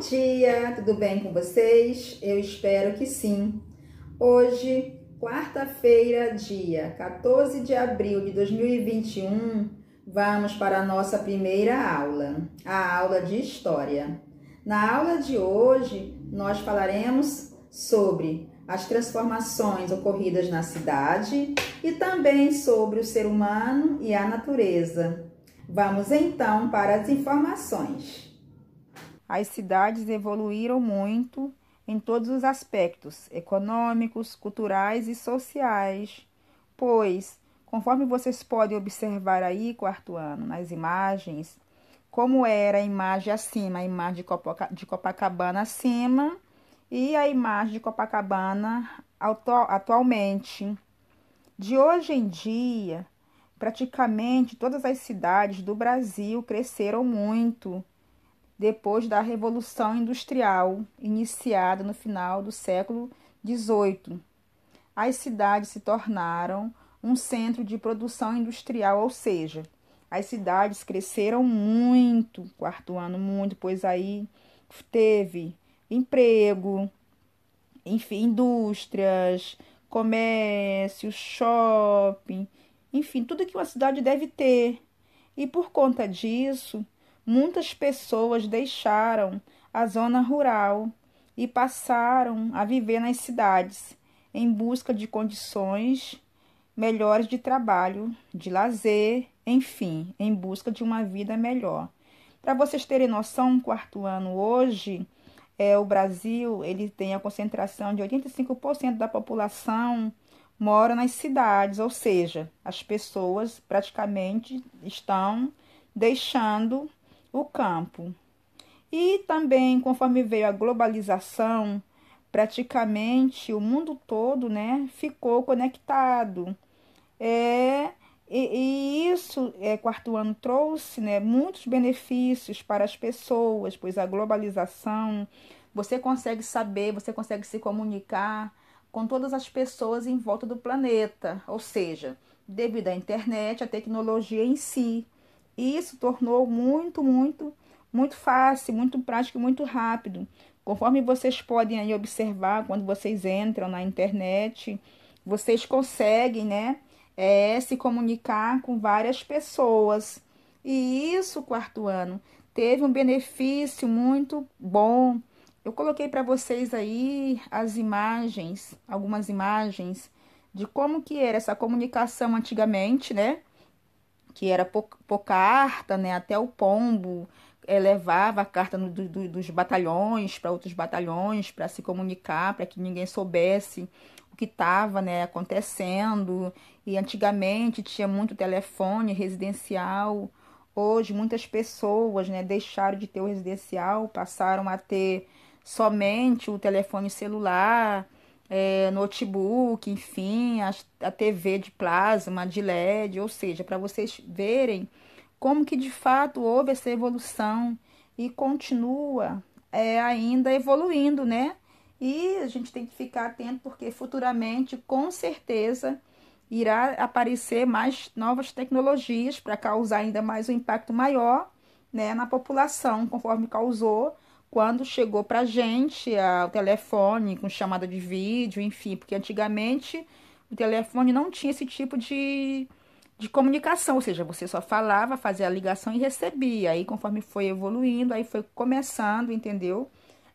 dia, tudo bem com vocês? Eu espero que sim. Hoje, quarta-feira, dia 14 de abril de 2021, vamos para a nossa primeira aula, a aula de História. Na aula de hoje, nós falaremos sobre as transformações ocorridas na cidade e também sobre o ser humano e a natureza. Vamos então para as informações. As cidades evoluíram muito em todos os aspectos econômicos, culturais e sociais, pois, conforme vocês podem observar aí, quarto ano, nas imagens, como era a imagem acima, a imagem de Copacabana acima e a imagem de Copacabana atualmente. De hoje em dia, praticamente todas as cidades do Brasil cresceram muito depois da Revolução Industrial, iniciada no final do século XVIII. As cidades se tornaram um centro de produção industrial, ou seja, as cidades cresceram muito, quarto ano, muito, pois aí teve emprego, enfim, indústrias, comércio, shopping, enfim, tudo que uma cidade deve ter. E por conta disso, muitas pessoas deixaram a zona rural e passaram a viver nas cidades em busca de condições melhores de trabalho, de lazer, enfim, em busca de uma vida melhor. Para vocês terem noção, quarto ano hoje, o Brasil ele tem a concentração de 85% da população mora nas cidades, ou seja, as pessoas praticamente estão deixando o campo. E também, conforme veio a globalização, praticamente o mundo todo, né, ficou conectado. E isso, quarto ano, trouxe, né, muitos benefícios para as pessoas, pois a globalização, você consegue saber, você consegue se comunicar com todas as pessoas em volta do planeta, ou seja, devido à internet, à tecnologia em si. E isso tornou muito fácil, muito prático e muito rápido. Conforme vocês podem aí observar, quando vocês entram na internet, vocês conseguem, né, se comunicar com várias pessoas. E isso, quarto ano, teve um benefício muito bom. Eu coloquei para vocês aí as imagens, algumas imagens de como que era essa comunicação antigamente, né? Que era por carta, né? Até o pombo levava a carta dos batalhões para outros batalhões para se comunicar, para que ninguém soubesse o que estava, né, acontecendo. E antigamente tinha muito telefone residencial. Hoje muitas pessoas, né, deixaram de ter o residencial, passaram a ter somente o telefone celular, notebook, enfim, a TV de plasma, de LED, ou seja, para vocês verem como que de fato houve essa evolução e continua ainda evoluindo, né? E a gente tem que ficar atento porque futuramente, com certeza, irá aparecer mais novas tecnologias para causar ainda mais um impacto maior, né, na população, conforme causou quando chegou para a gente o telefone com chamada de vídeo, enfim, porque antigamente o telefone não tinha esse tipo de comunicação, ou seja, você só falava, fazia a ligação e recebia. Aí, conforme foi evoluindo, aí foi começando, entendeu?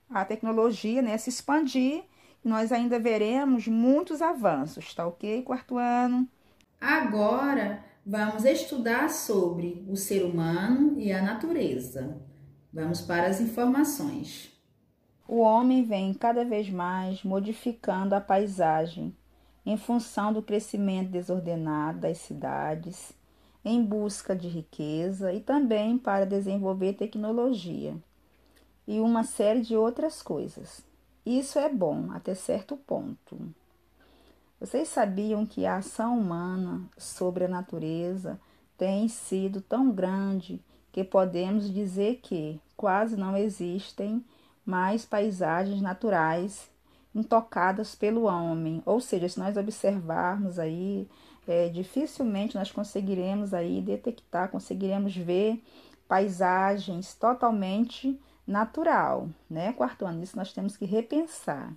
A tecnologia, né, se expandir. E nós ainda veremos muitos avanços, tá ok, quarto ano? Agora, vamos estudar sobre o ser humano e a natureza. Vamos para as informações. O homem vem cada vez mais modificando a paisagem em função do crescimento desordenado das cidades, em busca de riqueza e também para desenvolver tecnologia e uma série de outras coisas. Isso é bom até certo ponto. Vocês sabiam que a ação humana sobre a natureza tem sido tão grande que podemos dizer que quase não existem mais paisagens naturais intocadas pelo homem. Ou seja, se nós observarmos aí, dificilmente nós conseguiremos aí detectar, conseguiremos ver paisagens totalmente natural, né, quarto ano? Isso nós temos que repensar.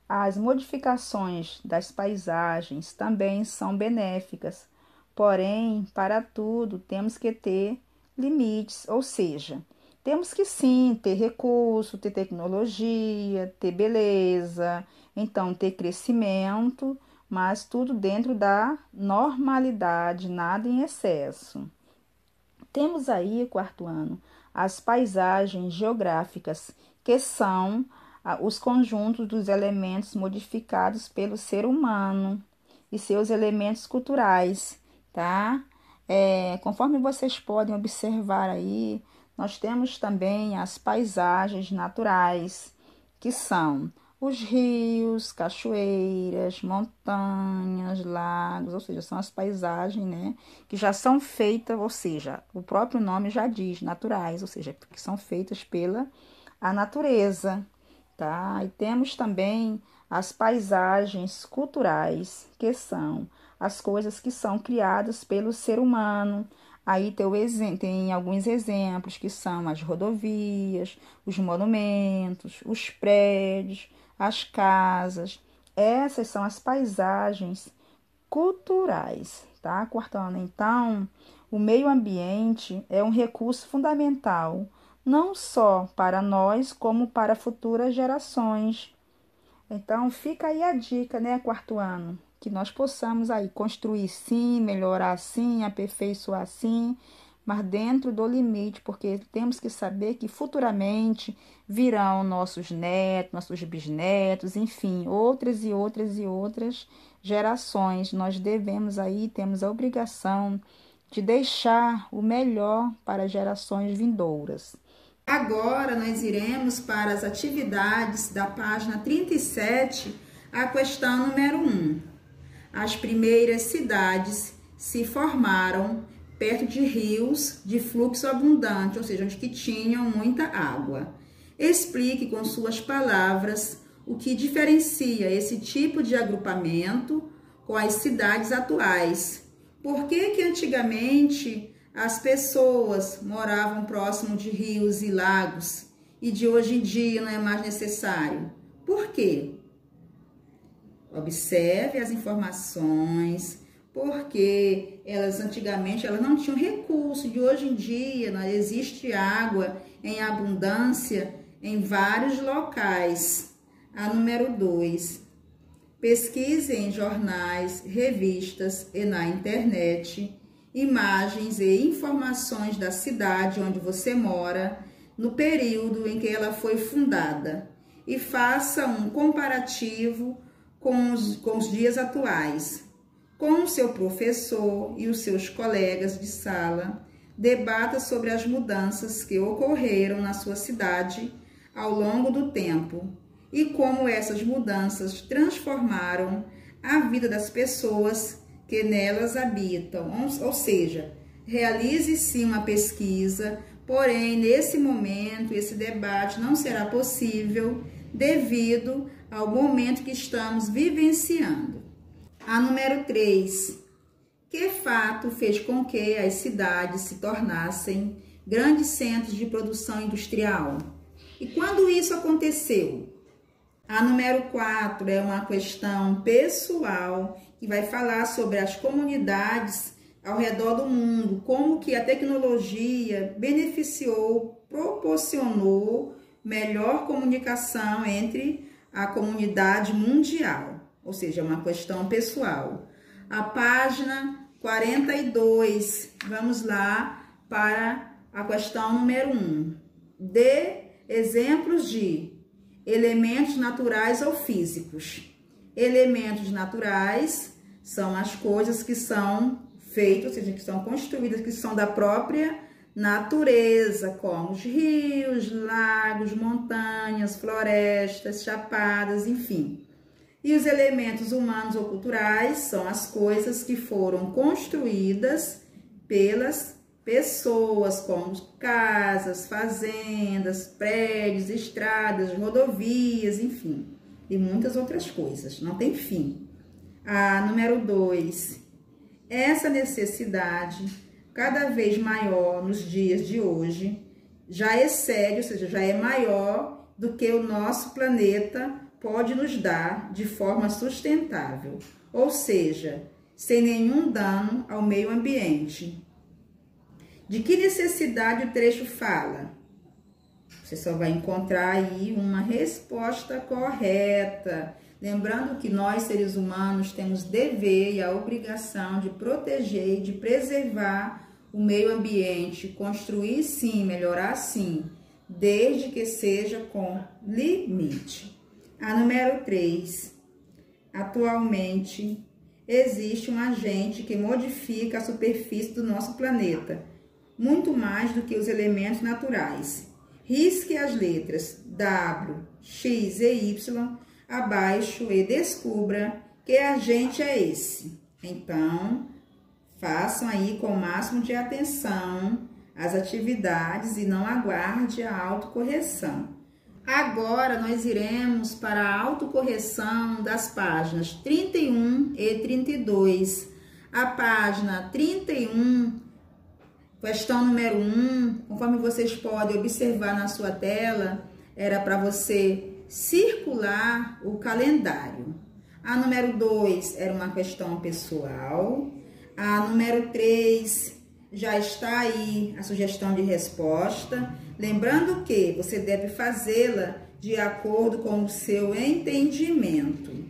As modificações das paisagens também são benéficas, porém, para tudo temos que ter limites, ou seja, temos que sim ter recurso, ter tecnologia, ter beleza, então ter crescimento, mas tudo dentro da normalidade, nada em excesso. Temos aí, quarto ano, as paisagens geográficas, que são os conjuntos dos elementos modificados pelo ser humano e seus elementos culturais, tá? Conforme vocês podem observar aí, nós temos também as paisagens naturais, que são os rios, cachoeiras, montanhas, lagos, ou seja, são as paisagens, né, que já são feitas, ou seja, o próprio nome já diz, naturais, ou seja, que são feitas pela a natureza, tá? E temos também as paisagens culturais, que são as coisas que são criadas pelo ser humano. Aí tem alguns exemplos que são as rodovias, os monumentos, os prédios, as casas. Essas são as paisagens culturais, tá? Quartando, então, o meio ambiente é um recurso fundamental, não só para nós, como para futuras gerações. Então, fica aí a dica, né, quarto ano, que nós possamos aí construir sim, melhorar sim, aperfeiçoar sim, mas dentro do limite, porque temos que saber que futuramente virão nossos netos, nossos bisnetos, enfim, outras e outras e outras gerações. Nós devemos aí, temos a obrigação de deixar o melhor para as gerações vindouras. Agora nós iremos para as atividades da página 37, a questão número 1. As primeiras cidades se formaram perto de rios de fluxo abundante, ou seja, onde que tinham muita água. Explique com suas palavras o que diferencia esse tipo de agrupamento com as cidades atuais. Por que antigamente as pessoas moravam próximo de rios e lagos e de hoje em dia não é mais necessário? Por quê? Observe as informações, porque antigamente elas não tinham recurso, de hoje em dia não existe água em abundância em vários locais. A número 2. Pesquise em jornais, revistas e na internet imagens e informações da cidade onde você mora no período em que ela foi fundada e faça um comparativo com os dias atuais. Com o seu professor e os seus colegas de sala, debata sobre as mudanças que ocorreram na sua cidade ao longo do tempo e como essas mudanças transformaram a vida das pessoas que nelas habitam. Ou seja, realize sim uma pesquisa, porém, nesse momento, esse debate não será possível devido ao momento que estamos vivenciando. A número 3. Que fato fez com que as cidades se tornassem grandes centros de produção industrial? E quando isso aconteceu? A número 4 é uma questão pessoal que vai falar sobre as comunidades ao redor do mundo, como que a tecnologia beneficiou, proporcionou melhor comunicação entre a comunidade mundial, ou seja, uma questão pessoal. A página 42, vamos lá para a questão número 1. Dê exemplos de elementos naturais ou físicos. Elementos naturais são as coisas que são feitas, ou seja, que são construídas, que são da própria natureza, como os rios, lagos, montanhas, florestas, chapadas, enfim. E os elementos humanos ou culturais são as coisas que foram construídas pelas pessoas, como casas, fazendas, prédios, estradas, rodovias, enfim, e muitas outras coisas, não tem fim. A número 2, essa necessidade cada vez maior nos dias de hoje já excede, ou seja, já é maior do que o nosso planeta pode nos dar de forma sustentável, ou seja, sem nenhum dano ao meio ambiente. De que necessidade o trecho fala? Você só vai encontrar aí uma resposta correta. Lembrando que nós, seres humanos, temos dever e a obrigação de proteger e de preservar o meio ambiente, construir sim, melhorar sim, desde que seja com limite. A número 3. Atualmente, existe um agente que modifica a superfície do nosso planeta, muito mais do que os elementos naturais. Risque as letras W, X e Y abaixo e descubra que agente é esse. Então, façam aí com o máximo de atenção as atividades e não aguarde a autocorreção. Agora, nós iremos para a autocorreção das páginas 31 e 32. A página 31, questão número 1, conforme vocês podem observar na sua tela, era para você circular o calendário. A número 2 era uma questão pessoal. A número 3 já está aí a sugestão de resposta. Lembrando que você deve fazê-la de acordo com o seu entendimento.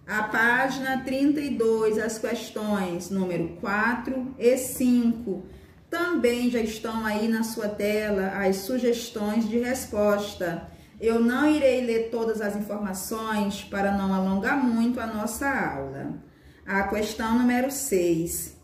A página 32, as questões número 4 e 5, também já estão aí na sua tela as sugestões de resposta. Eu não irei ler todas as informações para não alongar muito a nossa aula. A questão número 6.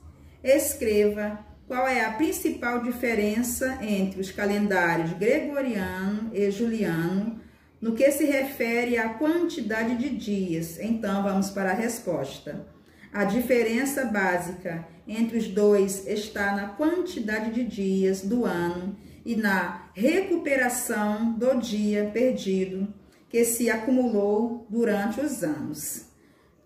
Escreva qual é a principal diferença entre os calendários gregoriano e juliano no que se refere à quantidade de dias. Então, vamos para a resposta. A diferença básica entre os dois está na quantidade de dias do ano e na recuperação do dia perdido que se acumulou durante os anos.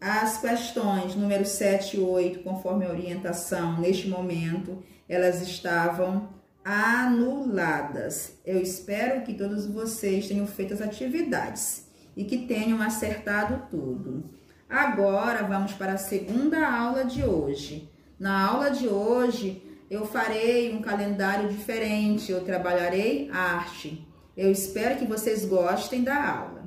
As questões número 7 e 8, conforme a orientação, neste momento, elas estavam anuladas. Eu espero que todos vocês tenham feito as atividades e que tenham acertado tudo. Agora, vamos para a segunda aula de hoje. Na aula de hoje, eu farei um calendário diferente, eu trabalharei arte. Eu espero que vocês gostem da aula.